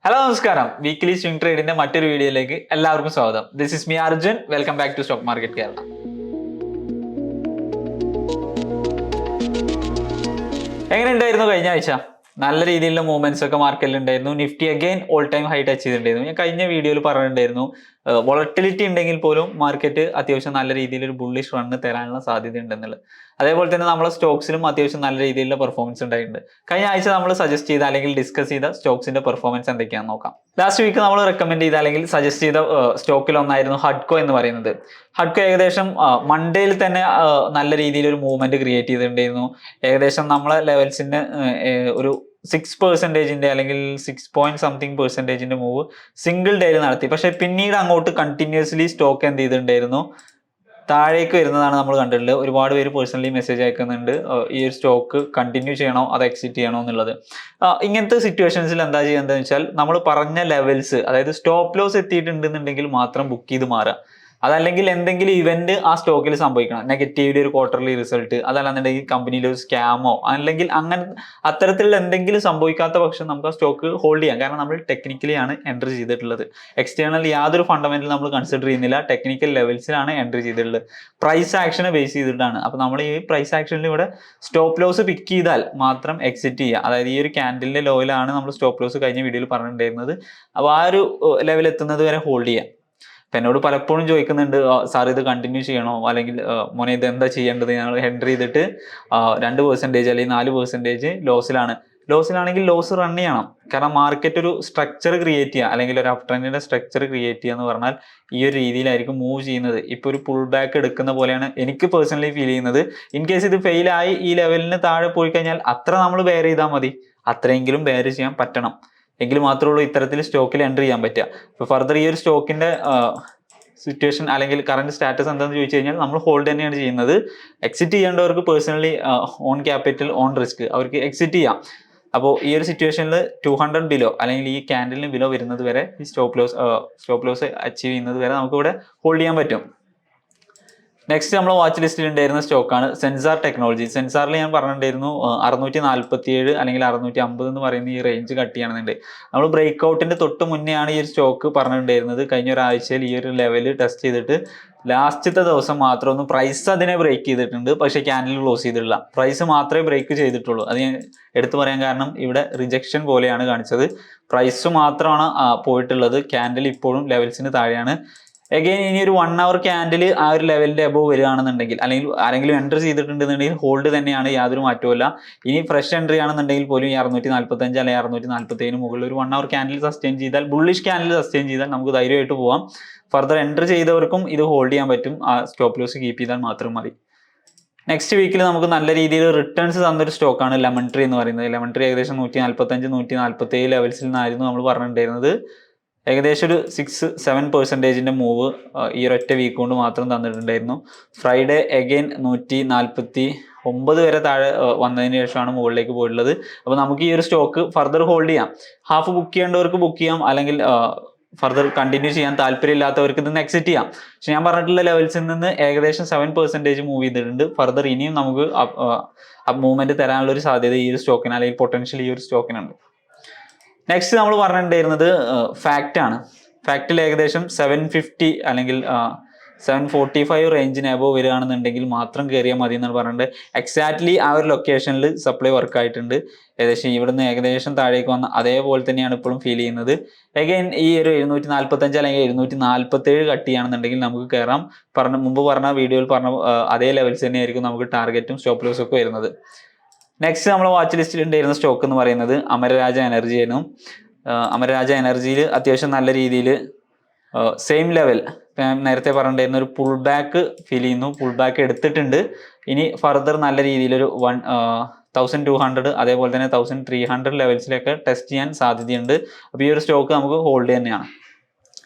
Hello നമസ്കാരം. Weekly swing ട്രേഡിന്റെ മറ്റൊരു വീഡിയോയിലേക്ക് എല്ലാവർക്കും സ്വാഗതം. This is me Arjun. Welcome back to stock market Kerala. എങ്ങനെ ഉണ്ടായിരുന്നു കഴിഞ്ഞ ആഴ്ച? നല്ല രീതിയിലുള്ള മൂവ്മെന്റ്സ് ഒക്കെ മാർക്കറ്റിൽ ഉണ്ടായിരുന്നു. Nifty again all time high touch ചെയ്തിട്ടുണ്ടായിരുന്നു. ഞാൻ കഴിഞ്ഞ വീഡിയോയിൽ പറഞ്ഞിട്ടുണ്ടായിരുന്നു വോളറ്റിലിറ്റി ഉണ്ടെങ്കിൽ പോലും മാർക്കറ്റ് അത്യാവശ്യം നല്ല രീതിയിൽ ഒരു ബുള്ളിഷ് റണ്ണ് തരാനുള്ള സാധ്യത ഉണ്ടെന്നുള്ളത്. അതേപോലെ തന്നെ നമ്മളെ സ്റ്റോക്സിലും അത്യാവശ്യം നല്ല രീതിയിലുള്ള പെർഫോമൻസ് ഉണ്ടായിട്ടുണ്ട്. കഴിഞ്ഞ ആഴ്ച നമ്മൾ സജസ്റ്റ് ചെയ്ത അല്ലെങ്കിൽ ഡിസ്കസ് ചെയ്ത സ്റ്റോക്സിന്റെ പെർഫോമൻസ് എന്തൊക്കെയാണെന്ന് നോക്കാം. ലാസ്റ്റ് വീക്ക് നമ്മൾ റെക്കമെൻഡ് ചെയ്ത അല്ലെങ്കിൽ സജസ്റ്റ് ചെയ്ത സ്റ്റോക്കിൽ ഒന്നായിരുന്നു ഹഡ്കോ എന്ന് പറയുന്നത്. ഹഡ്കോ ഏകദേശം മൺഡേയിൽ തന്നെ നല്ല രീതിയിൽ ഒരു മൂവ്മെന്റ് ക്രിയേറ്റ് ചെയ്തിട്ടുണ്ടായിരുന്നു. ഏകദേശം നമ്മളെ ലെവൽസിന്റെ ഒരു 6% അല്ലെങ്കിൽ 6 പോയിന്റ് സംതിങ് മൂവ് സിംഗിൾ ഡേയിൽ നടത്തി. പക്ഷെ പിന്നീട് അങ്ങോട്ട് കണ്ടിന്യൂസ്ലി സ്റ്റോക്ക് എന്ത് ചെയ്തിട്ടുണ്ടായിരുന്നു, താഴേക്ക് വരുന്നതാണ് നമ്മൾ കണ്ടിട്ടുള്ളത്. ഒരുപാട് പേര് പേഴ്സണലി മെസ്സേജ് അയക്കുന്നുണ്ട് ഈ ഒരു സ്റ്റോക്ക് കണ്ടിന്യൂ ചെയ്യണോ അത് എക്സിറ്റ് ചെയ്യണോ എന്നുള്ളത്. ഇങ്ങനത്തെ സിറ്റുവേഷൻസിൽ എന്താ ചെയ്യുന്നതെന്ന് വെച്ചാൽ നമ്മൾ പറഞ്ഞ ലെവൽസ്, അതായത് സ്റ്റോപ്പ് ലോസ് എത്തിയിട്ടുണ്ടെന്നുണ്ടെങ്കിൽ മാത്രം ബുക്ക് ചെയ്ത് മാറുക. അതല്ലെങ്കിൽ എന്തെങ്കിലും ഇവന്റ് ആ സ്റ്റോക്കിൽ സംഭവിക്കണം, നെഗറ്റീവ്ലി ഒരു ക്വാർട്ടർലി റിസൾട്ട്, അതല്ലാന്നുണ്ടെങ്കിൽ കമ്പനിയിൽ ഒരു സ്കാമോ അല്ലെങ്കിൽ അങ്ങനെ അത്തരത്തിലുള്ള എന്തെങ്കിലും സംഭവിക്കാത്ത പക്ഷം നമുക്ക് ആ സ്റ്റോക്ക് ഹോൾഡ് ചെയ്യാം. കാരണം നമ്മൾ ടെക്നിക്കലി ആണ് എൻട്രി ചെയ്തിട്ടുള്ളത്. എക്സ്റ്റേണൽ യാതൊരു ഫണ്ടമെന്റൽ നമ്മൾ കൺസിഡർ ചെയ്യുന്നില്ല, ടെക്നിക്കൽ ലെവൽസിലാണ് എൻട്രി ചെയ്തിട്ടുള്ളത്. പ്രൈസ് ആക്ഷനെ ബേസ് ചെയ്തിട്ടാണ്. അപ്പോൾ നമ്മൾ ഈ പ്രൈസ് ആക്ഷനിൽ ഇവിടെ സ്റ്റോപ്പ് ലോസ് പിക്ക് ചെയ്താൽ മാത്രം എക്സിറ്റ് ചെയ്യുക. അതായത് ഈ ഒരു ക്യാൻഡലിന്റെ ലോയിലാണ് നമ്മൾ സ്റ്റോപ്പ് ലോസ് കഴിഞ്ഞ വീഡിയോയിൽ പറഞ്ഞിട്ടുണ്ടായിരുന്നത്. അപ്പോൾ ആ ഒരു ലെവൽ എത്തുന്നത് വരെ ഹോൾഡ് ചെയ്യാം. അപ്പം എന്നോട് പലപ്പോഴും ചോദിക്കുന്നുണ്ട്, സാർ ഇത് കണ്ടിന്യൂ ചെയ്യണോ, അല്ലെങ്കിൽ മോനെ ഇത് എന്താ ചെയ്യേണ്ടത്, ഞങ്ങൾ എൻട്രി ചെയ്തിട്ട് 2% അല്ലെങ്കിൽ 4% ലോസിലാണെങ്കിൽ ലോസ് റൺ ചെയ്യണം. കാരണം മാർക്കറ്റ് ഒരു സ്ട്രക്ചർ ക്രിയേറ്റ് ചെയ്യുക അല്ലെങ്കിൽ ഒരു അപ് ട്രെൻഡിന്റെ സ്ട്രക്ചർ ക്രിയേറ്റ് ചെയ്യുക എന്ന് പറഞ്ഞാൽ ഈ ഒരു രീതിയിലായിരിക്കും മൂവ് ചെയ്യുന്നത്. ഇപ്പോൾ ഒരു പുൾ ബാക്ക് എടുക്കുന്ന പോലെയാണ് എനിക്ക് പേഴ്സണലി ഫീൽ ചെയ്യുന്നത്. ഇൻ കേസ് ഇത് ഫെയിലായി ഈ ലെവലിന് താഴെ പോയി കഴിഞ്ഞാൽ അത്ര നമ്മൾ ബെയർ ചെയ്താൽ മതി, അത്രയെങ്കിലും ബെയർ ചെയ്യാൻ പറ്റണം. എങ്കിൽ മാത്രമേ ഉള്ളൂ ഇത്തരത്തിൽ സ്റ്റോക്കിൽ എൻട്രി ചെയ്യാൻ പറ്റുക. ഇപ്പോൾ ഫർദർ ഈ ഒരു സ്റ്റോക്കിന്റെ സിറ്റുവേഷൻ അല്ലെങ്കിൽ കറന്റ് സ്റ്റാറ്റസ് എന്താണെന്ന് ചോദിച്ചു കഴിഞ്ഞാൽ നമ്മൾ ഹോൾഡ് തന്നെയാണ് ചെയ്യുന്നത്. എക്സിറ്റ് ചെയ്യേണ്ടവർക്ക് personally own capital own risk അവർക്ക് എക്സിറ്റ് ചെയ്യാം. അപ്പോൾ ഈ ഒരു സിറ്റുവേഷനിൽ 200 ബിലോ അല്ലെങ്കിൽ ഈ ക്യാൻഡലിന് ബിലോ വരുന്നത് വരെ ഈ സ്റ്റോപ്പ് ലോസ് അച്ചീവ് ചെയ്യുന്നത് വരെ നമുക്ക് ഇവിടെ ഹോൾഡ് ചെയ്യാൻ പറ്റും. നെക്സ്റ്റ് നമ്മൾ വാച്ച് ലിസ്റ്റിൽ ഉണ്ടായിരുന്ന സ്റ്റോക്കാണ് സെൻസാർ ടെക്നോളജി. സെൻസാറിൽ ഞാൻ പറഞ്ഞിട്ടുണ്ടായിരുന്നു 647 അല്ലെങ്കിൽ 650 എന്ന് പറയുന്ന ഈ റേഞ്ച് കട്ട് ചെയ്യണമെന്നുണ്ട്. നമ്മൾ ബ്രേക്ക് ഔട്ടിന്റെ തൊട്ട് മുന്നെയാണ് ഈ ഒരു സ്റ്റോക്ക് പറഞ്ഞിട്ടുണ്ടായിരുന്നത്. കഴിഞ്ഞ ഒരാഴ്ചയിൽ ഈ ഒരു ലെവൽ ടെസ്റ്റ് ചെയ്തിട്ട് ലാസ്റ്റത്തെ ദിവസം മാത്രം ഒന്ന് പ്രൈസ് അതിനെ ബ്രേക്ക് ചെയ്തിട്ടുണ്ട്. പക്ഷേ ക്യാൻഡിൽ ക്ലോസ് ചെയ്തിട്ടില്ല. പ്രൈസ് മാത്രമേ ബ്രേക്ക് ചെയ്തിട്ടുള്ളൂ. അത് ഞാൻ എടുത്തു പറയാൻ കാരണം ഇവിടെ റിജക്ഷൻ പോലെയാണ് കാണിച്ചത്. പ്രൈസ് മാത്രമാണ് പോയിട്ടുള്ളത്. ക്യാൻഡിൽ ഇപ്പോഴും ലെവൽസിന് താഴെയാണ്. അഗൈൻ ഇനി ഒരു 1 hour ക്യാൻഡിൽ ആ ഒരു ലെവലിന്റെ അബോവ് വരികയാണെന്നുണ്ടെങ്കിൽ അല്ലെങ്കിൽ ആരെങ്കിലും എൻട്രി ചെയ്തിട്ടുണ്ടെന്നുണ്ടെങ്കിൽ ഹോൾഡ് തന്നെയാണ്, യാതൊരു മാറ്റവുമില്ല. ഇനി ഫ്രഷ് എൻട്രി ആണെന്നുണ്ടെങ്കിൽ പോലും ഈ 645 അല്ലെങ്കിൽ 647 മുകളിൽ ഒരു 1 hour ക്യാൻഡിൽ സസ്റ്റെയിൻ ചെയ്താൽ, ബുള്ളിഷ് ക്യാൻഡിൽ സസ്റ്റെയിൻ ചെയ്താൽ നമുക്ക് ധൈര്യമായിട്ട് പോവാം. ഫർദർ എൻട്രി ചെയ്തവർക്കും ഇത് ഹോൾഡ് ചെയ്യാൻ പറ്റും. ആ സ്റ്റോപ്പ് ലോസ് കീപ്പ് ചെയ്താൽ മാത്രം മതി. നെക്സ്റ്റ് വീക്കിൽ നമുക്ക് നല്ല രീതിയിൽ റിട്ടേൺസ് തന്നൊരു സ്റ്റോക്കാണ് ലെമൺ ട്രീ എന്ന് പറയുന്നത്. ലെമൺ ട്രീ ഏകദേശം 145 147 ലെവൽസിൽ നിന്നായിരുന്നു നമ്മൾ പറഞ്ഞിട്ടുണ്ടായിരുന്നത്. ഏകദേശം ഒരു 6-7% മൂവ് ഈ ഒരൊറ്റ വീക്ക് കൊണ്ട് മാത്രം തന്നിട്ടുണ്ടായിരുന്നു. ഫ്രൈഡേ അഗൈൻ 149 വരെ താഴെ വന്നതിന് ശേഷമാണ് മുകളിലേക്ക് പോയിട്ടുള്ളത്. അപ്പോൾ നമുക്ക് ഈ ഒരു സ്റ്റോക്ക് ഫർദർ ഹോൾഡ് ചെയ്യാം. ഹാഫ് ബുക്ക് ചെയ്യേണ്ടവർക്ക് ബുക്ക് ചെയ്യാം, അല്ലെങ്കിൽ ഫർദർ കണ്ടിന്യൂ ചെയ്യാൻ താല്പര്യമില്ലാത്തവർക്ക് ഇന്ന് എക്സിറ്റ് ചെയ്യാം. പക്ഷെ ഞാൻ പറഞ്ഞിട്ടുള്ള ലെവൽസിൽ നിന്ന് ഏകദേശം 7% മൂവ് ചെയ്തിട്ടുണ്ട്. ഫർദർ ഇനിയും നമുക്ക് മൂവ്മെന്റ് തരാനുള്ള ഒരു സാധ്യത ഈ ഒരു സ്റ്റോക്കിന് അല്ലെങ്കിൽ പൊട്ടൻഷ്യൽ ഈ ഒരു സ്റ്റോക്കിനുണ്ട്. നെക്സ്റ്റ് നമ്മൾ പറഞ്ഞിട്ടുണ്ടായിരുന്നത് ഫാക്റ്റ് ആണ്. ഫാക്റ്റിൽ ഏകദേശം 750 അല്ലെങ്കിൽ 745 റേഞ്ചിന് അബോവ് വരികയാണെന്നുണ്ടെങ്കിൽ മാത്രം കയറിയാൽ മതി എന്നാണ് പറഞ്ഞിട്ട്. എക്സാക്ട്ലി ആ ഒരു ലൊക്കേഷനിൽ സപ്ലൈ വർക്ക് ആയിട്ടുണ്ട്. ഏകദേശം ഇവിടുന്ന് ഏകദേശം താഴേക്ക് വന്ന അതേപോലെ തന്നെയാണ് ഇപ്പോഴും ഫീൽ ചെയ്യുന്നത്. അഗൈൻ ഈ ഒരു 745 അല്ലെങ്കിൽ 747 കട്ട് ചെയ്യുകയാണെന്നുണ്ടെങ്കിൽ നമുക്ക് കയറാം. മുമ്പ് പറഞ്ഞ വീഡിയോയിൽ പറഞ്ഞ അതേ ലെവൽസ് തന്നെയായിരിക്കും നമുക്ക് ടാർഗറ്റും സ്റ്റോപ്പ് ലോസും ഒക്കെ വരുന്നത്. നെക്സ്റ്റ് നമ്മൾ വാച്ച് ലിസ്റ്റിൽ ഉണ്ടായിരുന്ന സ്റ്റോക്ക് എന്ന് പറയുന്നത് അമരരാജ എനർജി ആയിരുന്നു. അമരരാജ എനർജിയിൽ അത്യാവശ്യം നല്ല രീതിയിൽ സെയിം ലെവൽ ഞാൻ നേരത്തെ പറഞ്ഞിട്ടുണ്ടായിരുന്ന ഒരു പുൾ ബാക്ക് ഫീൽ ചെയ്യുന്നു. പുൾ ബാക്ക് എടുത്തിട്ടുണ്ട്. ഇനി ഫർദർ നല്ല രീതിയിലൊരു 1200 അതേപോലെ തന്നെ 1300 ലെവൽസിലൊക്കെ ടെസ്റ്റ് ചെയ്യാൻ സാധ്യതയുണ്ട്. അപ്പോൾ ഈ ഒരു സ്റ്റോക്ക് നമുക്ക് ഹോൾഡ് തന്നെയാണ്.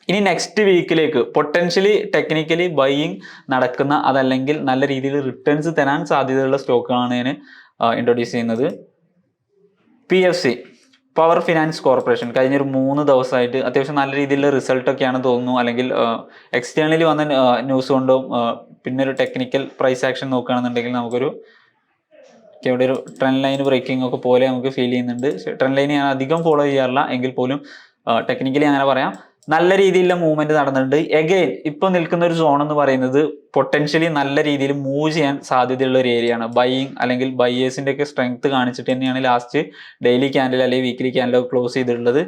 ഇനി നെക്സ്റ്റ് വീക്കിലേക്ക് പൊട്ടൻഷ്യലി ടെക്നിക്കലി ബൈയിങ് നടക്കുന്ന അതല്ലെങ്കിൽ നല്ല രീതിയിൽ റിട്ടേൺസ് തരാൻ സാധ്യതയുള്ള സ്റ്റോക്കുകളാണ് ഞാൻ ഇൻട്രൊഡ്യൂസ് ചെയ്യുന്നത്. PFC, പവർ ഫിനാൻസ് കോർപ്പറേഷൻ, കഴിഞ്ഞൊരു 3 ദിവസമായിട്ട് അത്യാവശ്യം നല്ല രീതിയിലുള്ള റിസൾട്ടൊക്കെയാണ് തോന്നുന്നു. അല്ലെങ്കിൽ എക്സ്റ്റേണലി വന്ന ന്യൂസ് കൊണ്ടും പിന്നെ ഒരു ടെക്നിക്കൽ പ്രൈസ് ആക്ഷൻ നോക്കുകയാണെന്നുണ്ടെങ്കിൽ നമുക്കൊരു ഇവിടെ ഒരു ട്രെൻഡ് ലൈൻ ബ്രേക്കിംഗ് ഒക്കെ പോലെ നമുക്ക് ഫീൽ ചെയ്യുന്നുണ്ട്. ട്രെൻഡ് ലൈൻ ഞാൻ അധികം ഫോളോ ചെയ്യാറില്ല, എങ്കിൽ പോലും ടെക്നിക്കലി അങ്ങനെ പറയാം. നല്ല രീതിയിലുള്ള മൂവ്മെന്റ് നടന്നിട്ടുണ്ട്. എഗെയിൻ ഇപ്പൊ നിൽക്കുന്ന ഒരു സോൺ എന്ന് പറയുന്നത് പൊട്ടൻഷ്യലി നല്ല രീതിയിൽ മൂവ് ചെയ്യാൻ സാധ്യതയുള്ള ഒരു ഏരിയ ആണ്. ബൈയിങ് അല്ലെങ്കിൽ ബയേഴ്സിന്റെ ഒക്കെ സ്ട്രെങ്ത് കാണിച്ചിട്ട് തന്നെയാണ് ലാസ്റ്റ് ഡെയിലി ക്യാൻഡിൽ അല്ലെങ്കിൽ വീക്ക്ലി ക്യാൻഡിൽ ക്ലോസ് ചെയ്തിട്ടുള്ളത്.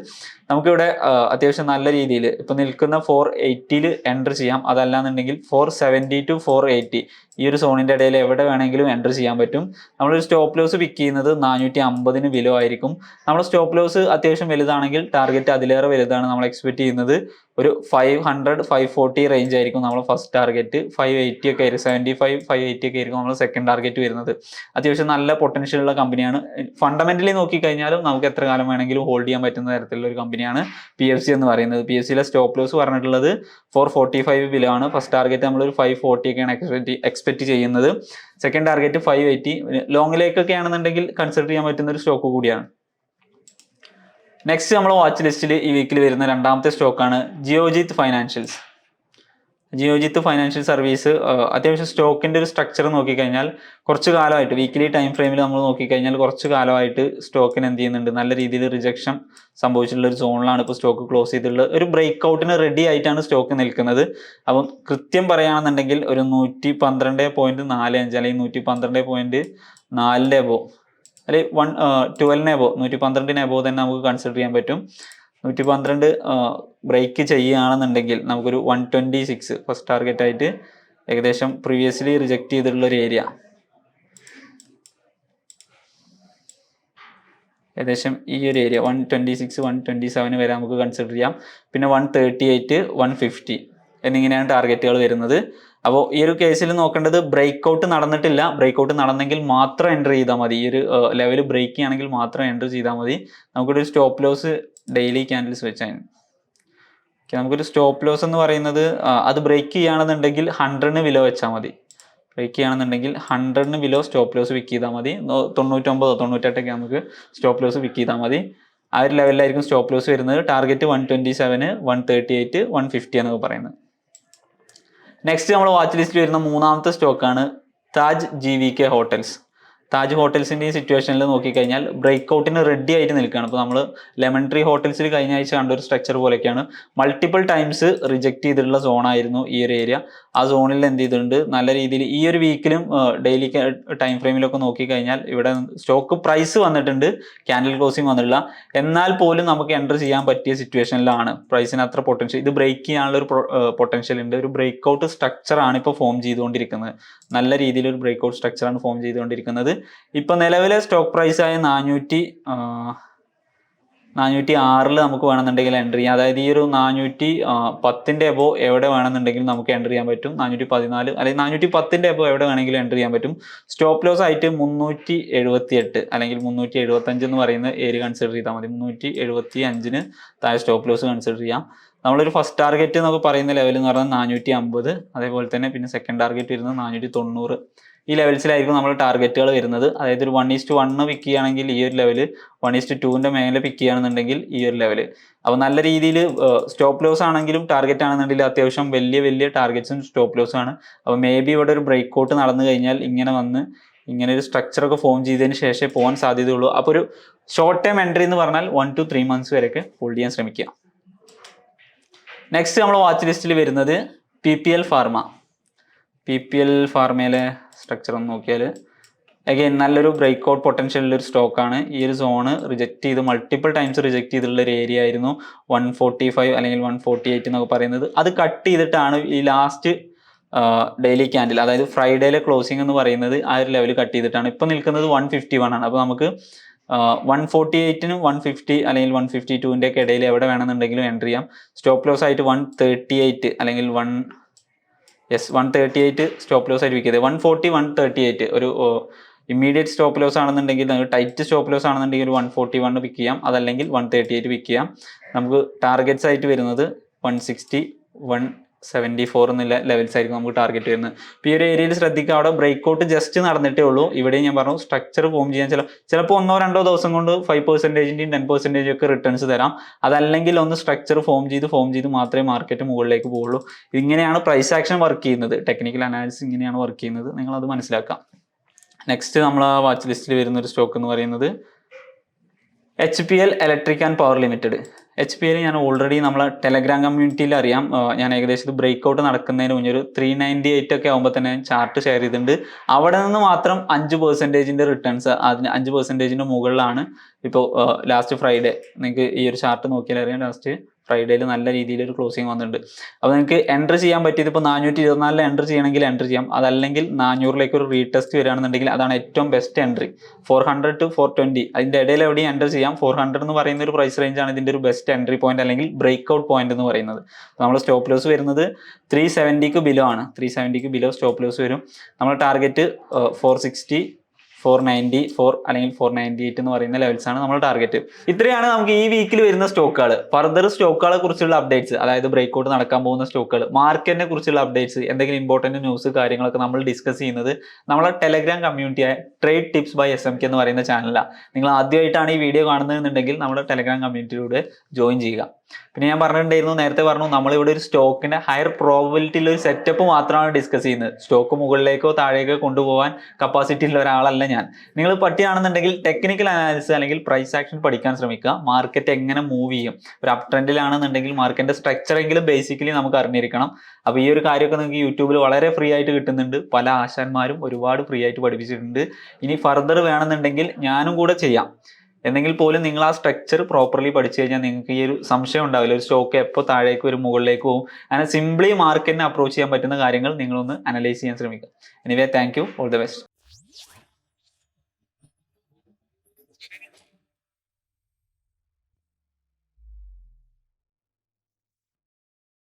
നമുക്കിവിടെ അത്യാവശ്യം നല്ല രീതിയിൽ ഇപ്പൊ നിൽക്കുന്ന 480 എൻറ്റർ ചെയ്യാം. അതല്ലാന്നുണ്ടെങ്കിൽ 470 to 480 ഈ ഒരു സോണിന്റെ ഇടയിൽ എവിടെ വേണമെങ്കിലും എൻറ്റർ ചെയ്യാൻ പറ്റും. നമ്മളൊരു സ്റ്റോപ്പ് ലോസ് പിക്ക് ചെയ്യുന്നത് 450 ബിലോ ആയിരിക്കും. നമ്മുടെ സ്റ്റോപ്പ് ലോസ് അത്യാവശ്യം വലുതാണെങ്കിൽ ടാർഗറ്റ് അതിലേറെ വലുതാണ്. നമ്മൾ എക്സ്പെക്ട് ചെയ്യുന്നത് ഒരു 500 540 റേഞ്ച് ആയിരിക്കും നമ്മൾ ഫസ്റ്റ് ടാർഗറ്റ്. 580 ഒക്കെ ആയിരിക്കും, 75 580 ഒക്കെ ആയിരിക്കും നമ്മൾ സെക്കൻഡ് ടാർഗറ്റ് വരുന്നത്. അത്യാവശ്യം നല്ല പൊട്ടൻഷ്യൽ ഉള്ള കമ്പനിയാണ്. ഫണ്ടമെന്റലി നോക്കിക്കഴിഞ്ഞാലും നമുക്ക് എത്ര കാലം വേണമെങ്കിലും ഹോൾഡ് ചെയ്യാൻ പറ്റുന്ന തരത്തിലുള്ള ഒരു കമ്പനിയാണ് PFC എന്ന് പറയുന്നത്. PFCയിലെ സ്റ്റോപ്പ് ലോസ് പറഞ്ഞിട്ടുള്ളത് 445 ബിലോ ആണ്. ഫസ്റ്റ് ടാർഗറ്റ് നമ്മളൊരു 540 ഒക്കെയാണ് എക്സ്പെക്ട് ചെയ്യുന്നത്. Second target 580. ലോങ്ങിലേക്കൊക്കെ ആണെന്നുണ്ടെങ്കിൽ കൺസിഡർ ചെയ്യാൻ പറ്റുന്ന ഒരു സ്റ്റോക്ക് കൂടിയാണ്. നെക്സ്റ്റ് നമ്മൾ വാച്ച് ലിസ്റ്റിൽ ഈ വീക്കിൽ വരുന്ന രണ്ടാമത്തെ സ്റ്റോക്കാണ് Geojit financials. Geojit financial service അത്യാവശ്യം സ്റ്റോക്കിന്റെ ഒരു സ്ട്രക്ചർ നോക്കിക്കഴിഞ്ഞാൽ കുറച്ച് കാലമായിട്ട് വീക്കിലി ടൈം ഫ്രെയിമിൽ നമ്മൾ നോക്കിക്കഴിഞ്ഞാൽ കുറച്ച് കാലമായിട്ട് സ്റ്റോക്കിന് എന്ത് ചെയ്യുന്നുണ്ട്, നല്ല രീതിയിൽ റിജക്ഷൻ സംഭവിച്ചിട്ടുള്ള ഒരു സോണിലാണ് ഇപ്പോൾ സ്റ്റോക്ക് ക്ലോസ് ചെയ്തിട്ടുള്ളത്. ഒരു ബ്രേക്ക് ഔട്ടിന് റെഡി ആയിട്ടാണ് സ്റ്റോക്ക് നിൽക്കുന്നത്. അപ്പം കൃത്യം പറയുകയാണെന്നുണ്ടെങ്കിൽ ഒരു 112.45 അല്ലെങ്കിൽ 112.4 എബോ അല്ലെങ്കിൽ 112 എബോ 112 എബോ തന്നെ നമുക്ക് കൺസിഡർ ചെയ്യാൻ പറ്റും. 112 ബ്രേക്ക് ചെയ്യുകയാണെന്നുണ്ടെങ്കിൽ നമുക്കൊരു 126 ഫസ്റ്റ് ടാർഗറ്റ് ആയിട്ട് ഏകദേശം പ്രീവിയസ്ലി റിജക്ട് ചെയ്തിട്ടുള്ള ഒരു ഏരിയ, ഏകദേശം ഈ ഒരു ഏരിയ 126 127 വരെ നമുക്ക് കൺസിഡർ ചെയ്യാം. പിന്നെ 138 150 എന്നിങ്ങനെയാണ് ടാർഗറ്റുകൾ വരുന്നത്. അപ്പോൾ ഈ ഒരു കേസിൽ നോക്കേണ്ടത് ബ്രേക്ക് ഔട്ട് നടന്നിട്ടില്ല. ബ്രേക്ക് ഔട്ട് നടന്നെങ്കിൽ മാത്രം എൻ്റർ ചെയ്താൽ മതി. ഈ ഒരു ലെവൽ ബ്രേക്ക് ചെയ്യുകയാണെങ്കിൽ മാത്രം എൻ്റർ ചെയ്താൽ മതി. നമുക്കൊരു സ്റ്റോപ്പ് ലോസ് ഡെയിലി ക്യാൻഡിൽസ് വെച്ചാൽ നമുക്കൊരു സ്റ്റോപ്പ് ലോസ് എന്ന് പറയുന്നത് അത് ബ്രേക്ക് ചെയ്യുകയാണെന്നുണ്ടെങ്കിൽ 100 ബിലോ വെച്ചാൽ മതി. ബ്രേക്ക് ചെയ്യുകയാണെന്നുണ്ടെങ്കിൽ 100 ബിലോ സ്റ്റോപ്പ് ലോസ് പിക്ക് ചെയ്താൽ മതി. 99 98 നമുക്ക് സ്റ്റോപ്പ് ലോസ് പിക്ക് ചെയ്താൽ മതി. ആ ഒരു ലെവലിലായിരിക്കും സ്റ്റോപ്പ് ലോസ് വരുന്നത്. ടാർഗറ്റ് 127 138 150 എന്നൊക്കെ പറയുന്നത്. നെക്സ്റ്റ് നമ്മൾ വാച്ച് ലിസ്റ്റിൽ വരുന്ന മൂന്നാമത്തെ സ്റ്റോക്കാണ് താജ് GVK ഹോട്ടൽസ്. താജ് ഹോട്ടൽസിൻ്റെ ഈ സിറ്റുവേഷനിൽ നോക്കിക്കഴിഞ്ഞാൽ ബ്രേക്ക് ഔട്ടിന് റെഡി ആയിട്ട് നിൽക്കുകയാണ്. ഇപ്പോൾ നമ്മൾ ലെമൺ ട്രീ ഹോട്ടൽസിൽ കഴിഞ്ഞ ആഴ്ച കണ്ട ഒരു സ്ട്രക്ചർ പോലെയൊക്കെയാണ്. മൾട്ടിപ്പിൾ ടൈംസ് റിജക്ട് ചെയ്തിട്ടുള്ള സോണായിരുന്നു ഈ ഒരു ഏരിയ. ആ സോണിൽ എന്ത് ചെയ്തിട്ടുണ്ട്, നല്ല രീതിയിൽ ഈ ഒരു വീക്കിലും ഡെയിലി ടൈം ഫ്രെയിമിലൊക്കെ നോക്കിക്കഴിഞ്ഞാൽ ഇവിടെ സ്റ്റോക്ക് പ്രൈസ് വന്നിട്ടുണ്ട്, ക്യാൻഡിൽ ക്ലോസിങ് വന്നിട്ടില്ല. എന്നാൽ പോലും നമുക്ക് എൻ്റർ ചെയ്യാൻ പറ്റിയ സിറ്റുവേഷനിലാണ്. പ്രൈസിന് അത്ര പൊട്ടൻഷ്യൽ, ഇത് ബ്രേക്ക് ചെയ്യാനുള്ള ഒരു പൊട്ടൻഷ്യൽ ഉണ്ട്. ഒരു ബ്രേക്ക് ഔട്ട് സ്ട്രക്ചറാണ് ഇപ്പോൾ ഫോം ചെയ്തുകൊണ്ടിരിക്കുന്നത്. നല്ല രീതിയിൽ ഒരു ബ്രേക്ക് ഔട്ട് സ്ട്രക്ചറാണ് ഫോം ചെയ്തുകൊണ്ടിരിക്കുന്നത്. ഇപ്പൊ നിലവിലെ സ്റ്റോക്ക് പ്രൈസ് ആയ 406 നമുക്ക് വേണമെന്നുണ്ടെങ്കിൽ എൻ്റർ ചെയ്യാം. അതായത് ഈ ഒരു 410 എബോ എവിടെ വേണമെന്നുണ്ടെങ്കിൽ നമുക്ക് എൻ്റർ ചെയ്യാൻ പറ്റും. 414 അല്ലെങ്കിൽ 410 എബോ എവിടെ വേണമെങ്കിലും എൻ്റർ ചെയ്യാൻ പറ്റും. സ്റ്റോപ്പ് ലോസ് ആയിട്ട് 378 അല്ലെങ്കിൽ 375 എന്ന് പറയുന്ന ഏരിയ കൺസിഡർ ചെയ്താൽ മതി. 375 താഴെ സ്റ്റോപ്പ് ലോസ് കൺസിഡർ ചെയ്യാം. നമ്മളൊരു ഫസ്റ്റ് ടാർഗറ്റ് എന്നൊക്കെ പറയുന്ന ലെവൽ എന്ന് പറഞ്ഞാൽ 450, അതേപോലെ തന്നെ പിന്നെ സെക്കൻഡ് ടാർഗറ്റ് വരുന്നത് 490. ഈ ലെവൽസിലായിരിക്കും നമ്മൾ ടാർഗറ്റുകൾ വരുന്നത്. അതായത് ഒരു 1:1 പിക്ക് ചെയ്യുകയാണെങ്കിൽ ഈ ഒരു ലെവല്, 1:2 മേലെ പിക്ക് ചെയ്യുകയാണെന്നുണ്ടെങ്കിൽ ഈ ഒരു ലെവല്. അപ്പോൾ നല്ല രീതിയിൽ സ്റ്റോപ്പ് ലോസ് ആണെങ്കിലും ടാർഗറ്റ് ആണെന്നുണ്ടെങ്കിൽ അത്യാവശ്യം വലിയ ടാർഗറ്റ്സും സ്റ്റോപ്പ് ലോസ് ആണ്. അപ്പോൾ മേ ബി ഇവിടെ ഒരു ബ്രേക്ക് ഔട്ട് നടന്നു കഴിഞ്ഞാൽ ഇങ്ങനെ ഒരു സ്ട്രക്ചറൊക്കെ ഫോം ചെയ്തതിന് ശേഷമേ പോകാൻ സാധ്യതയുള്ളൂ. അപ്പോൾ ഒരു ഷോർട്ട് ടൈം എൻട്രി എന്ന് പറഞ്ഞാൽ 1 to 3 months വരെയൊക്കെ ഹോൾഡ് ചെയ്യാൻ ശ്രമിക്കുക. നെക്സ്റ്റ് നമ്മൾ വാച്ച് ലിസ്റ്റിൽ വരുന്നത് PPL ഫാർമ. PPL ഫാർമയിലെ സ്ട്രക്ചർ ഒന്ന് നോക്കിയാൽ അഗൈൻ നല്ലൊരു ബ്രേക്ക് ഔട്ട് പൊട്ടൻഷ്യൽ ഉള്ള ഒരു സ്റ്റോക്കാണ്. ഈ ഒരു സോണ് റിജക്ട് ചെയ്ത് മൾട്ടിപ്പിൾ ടൈംസ് റിജക്ട് ചെയ്തിട്ടുള്ള ഒരു ഏരിയ ആയിരുന്നു 145 അല്ലെങ്കിൽ 148 എന്നൊക്കെ പറയുന്നത്. അത് കട്ട് ചെയ്തിട്ടാണ് ഈ ലാസ്റ്റ് ഡെയിലി ക്യാൻഡിൽ, അതായത് ഫ്രൈഡേയിലെ ക്ലോസിംഗ് എന്ന് പറയുന്നത് ആ ഒരു ലെവൽ കട്ട് ചെയ്തിട്ടാണ്. ഇപ്പം നിൽക്കുന്നത് 151 ആണ്. അപ്പോൾ നമുക്ക് 148നും 150 അല്ലെങ്കിൽ 152ൻ്റെ ഒക്കെ ഇടയിൽ എവിടെ വേണമെന്നുണ്ടെങ്കിലും എൻ്റർ ചെയ്യാം. സ്റ്റോപ്പ് ലോസ് ആയിട്ട് 138 അല്ലെങ്കിൽ 138 സ്റ്റോപ്പ് ലോസ് ആയിട്ട് പിക്ക് ചെയ്തത്. 140 138 ഒരു ഇമ്മീഡിയറ്റ് സ്റ്റോപ്പ് ലോസ് ആണെന്നുണ്ടെങ്കിൽ, ടൈറ്റ് സ്റ്റോപ്പ് ലോസ് ആണെന്നുണ്ടെങ്കിൽ ഒരു 141 പിക്ക് ചെയ്യാം, അതല്ലെങ്കിൽ 138 പിക്ക് ചെയ്യാം. നമുക്ക് ടാർഗറ്റ്സ് ആയിട്ട് വരുന്നത് 160 174 എന്നുള്ള ലെവൽസ് ആയിരിക്കും നമുക്ക് ടാർഗറ്റ് വരുന്നത്. ഇപ്പോൾ ഈ ഒരു ഏരിയയിൽ ശ്രദ്ധിക്കുക, അവിടെ ബ്രേക്ക് ഔട്ട് ജസ്റ്റ് നടന്നിട്ടേ ഉള്ളൂ. ഇവിടെ ഞാൻ പറഞ്ഞു സ്ട്രക്ചർ ഫോം ചെയ്യാൻ ചിലപ്പോൾ 1-2 ദിവസം കൊണ്ട് 5%-ൻ്റെയും 10% ഒക്കെ റിട്ടേൺസ് തരാം. അതല്ലെങ്കിൽ ഒന്ന് സ്ട്രക്ചർ ഫോം ചെയ്ത് മാത്രമേ മാർക്കറ്റ് മുകളിലേക്ക് പോകുള്ളൂ. ഇങ്ങനെയാണ് പ്രൈസ് ആക്ഷൻ വർക്ക് ചെയ്യുന്നത്. ടെക്നിക്കൽ അനാലിസിസ് ഇങ്ങനെയാണ് വർക്ക് ചെയ്യുന്നത്. നിങ്ങളത് മനസ്സിലാക്കാം. നെക്സ്റ്റ് നമ്മൾ ആ വാച്ച് ലിസ്റ്റിൽ വരുന്ന ഒരു സ്റ്റോക്ക് എന്ന് പറയുന്നത് HPL electric and power limited. HPL ഞാൻ ഓൾറെഡി നമ്മളെ ടെലഗ്രാം കമ്മ്യൂണിറ്റിയിൽ അറിയാം. ഞാൻ ഏകദേശം ബ്രേക്ക് ഔട്ട് നടക്കുന്നതിന് മുന്നേ ഒരു 398 ഒക്കെ ആകുമ്പോൾ തന്നെ ചാർട്ട് ഷെയർ ചെയ്തിട്ടുണ്ട്. അവിടെ നിന്ന് മാത്രം 5% റിട്ടേൺസ്, അതിന് 5% മുകളിലാണ്. ഇപ്പോൾ ലാസ്റ്റ് ഫ്രൈഡേ നിങ്ങൾക്ക് ഈ ഒരു ചാർട്ട് നോക്കിയാൽ അറിയാം, ലാസ്റ്റ് ഫ്രൈഡേയിൽ നല്ല രീതിയിൽ ഒരു ക്ലോസിങ് വന്നിട്ടുണ്ട്. അപ്പോൾ നിങ്ങൾക്ക് എൻ്റർ ചെയ്യാൻ പറ്റിയത് ഇപ്പോൾ 424 എൻ്റർ ചെയ്യണമെങ്കിൽ എൻ്റർ ചെയ്യാം. അതല്ലെങ്കിൽ 400ലേക്ക് ഒരു റീടെസ്റ്റ് വരികയാണെന്നുണ്ടെങ്കിൽ അതാണ് ഏറ്റവും ബെസ്റ്റ് എൻട്രി. 400 to 420 അതിൻ്റെ ഇടയിൽ എവിടെയും എൻ്റർ ചെയ്യാം. 400 എന്ന് പറയുന്ന ഒരു പ്രൈസ് റേഞ്ച് ആണ് ഇതിൻ്റെ ഒരു ബെസ്റ്റ് എൻട്രി പോയിന്റ് അല്ലെങ്കിൽ ബ്രേക്ക് ഔട്ട് പോയിന്റ് എന്ന് പറയുന്നത്. നമ്മൾ സ്റ്റോപ്പ് ലോസ് വരുന്നത് 370ക്ക് ബിലോ ആണ്. 370ക്ക് ബിലോ സ്റ്റോപ്പ് ലോസ് വരും. നമ്മൾ ടാർഗറ്റ് 460, 494 അല്ലെങ്കിൽ 498 എന്ന് പറയുന്ന ലെവൽസ് ആണ് നമ്മുടെ ടാർഗറ്റ്. ഇത്രയാണ് നമുക്ക് ഈ വീക്കിൽ വരുന്ന സ്റ്റോക്കുകൾ. ഫർദർ സ്റ്റോക്കുകളെ കുറിച്ചുള്ള അപ്ഡേറ്റ്സ്, അതായത് ബ്രേക്ക് ഔട്ട് നടക്കാൻ പോകുന്ന സ്റ്റോക്കുകൾ, മാർക്കറ്റിനെ കുറിച്ചുള്ള അപ്ഡേറ്റ്സ്, എന്തെങ്കിലും ഇമ്പോർട്ടന്റ് ന്യൂസ് കാര്യങ്ങളൊക്കെ നമ്മൾ ഡിസ്കസ് ചെയ്യുന്നത് നമ്മളെ ടെലഗ്രാം കമ്മ്യൂണിറ്റിയായ ട്രേഡ് ടിപ്സ് ബൈ SMK എന്ന് പറയുന്ന ചാനലാണ്. നിങ്ങൾ ആദ്യമായിട്ടാണ് ഈ വീഡിയോ കാണുന്നതെന്നുണ്ടെങ്കിൽ നമ്മുടെ ടെലഗ്രാം കമ്മ്യൂണിറ്റിയിലൂടെ ജോയിൻ ചെയ്യുക. പിന്നെ ഞാൻ പറഞ്ഞിട്ടുണ്ടായിരുന്നു, നേരത്തെ പറഞ്ഞു, നമ്മളിവിടെ ഒരു സ്റ്റോക്കിന്റെ ഹയർ പ്രോബിലിറ്റിയുള്ള ഒരു സെറ്റപ്പ് മാത്രമാണ് ഡിസ്കസ് ചെയ്യുന്നത്. സ്റ്റോക്ക് മുകളിലേക്കോ താഴേക്കോ കൊണ്ടുപോകാൻ കപ്പാസിറ്റി ഉള്ള ഒരാളല്ല ഞാൻ. നിങ്ങൾ പറ്റിയാണെന്നുണ്ടെങ്കിൽ ടെക്നിക്കൽ അനാലിസിസ് അല്ലെങ്കിൽ പ്രൈസ് ആക്ഷൻ പഠിക്കാൻ ശ്രമിക്കുക. മാർക്കറ്റ് എങ്ങനെ മൂവ് ചെയ്യും, ഒരു അപ് ട്രെൻഡിലാണെന്നുണ്ടെങ്കിൽ മാർക്കറ്റിന്റെ സ്ട്രക്ചർ എങ്കിലും ബേസിക്കലി നമുക്ക് അറിഞ്ഞിരിക്കണം. അപ്പോൾ ഈ ഒരു കാര്യമൊക്കെ നിങ്ങൾക്ക് യൂട്യൂബിൽ വളരെ ഫ്രീ ആയിട്ട് കിട്ടുന്നുണ്ട്. പല ആശാന്മാരും ഒരുപാട് ഫ്രീ ആയിട്ട് പഠിപ്പിച്ചിട്ടുണ്ട്. ഇനി ഫർദർ വേണമെന്നുണ്ടെങ്കിൽ ഞാനും കൂടെ ചെയ്യാം. എന്നെങ്കിൽ പോലും നിങ്ങൾ ആ സ്ട്രക്ചർ പ്രോപ്പർലി പഠിച്ചു കഴിഞ്ഞാൽ നിങ്ങൾക്ക് ഈ ഒരു സംശയം ഉണ്ടാവില്ല, ഒരു സ്റ്റോക്ക് എപ്പോൾ താഴേക്ക് വരും മുകളിലേക്ക് പോകും. അങ്ങനെ സിംപ്ലി മാർക്കറ്റിനെ അപ്രോച്ച് ചെയ്യാൻ പറ്റുന്ന കാര്യങ്ങൾ നിങ്ങളൊന്ന് അനലൈസ് ചെയ്യാൻ ശ്രമിക്കുക. Anyway, thank you, all the best.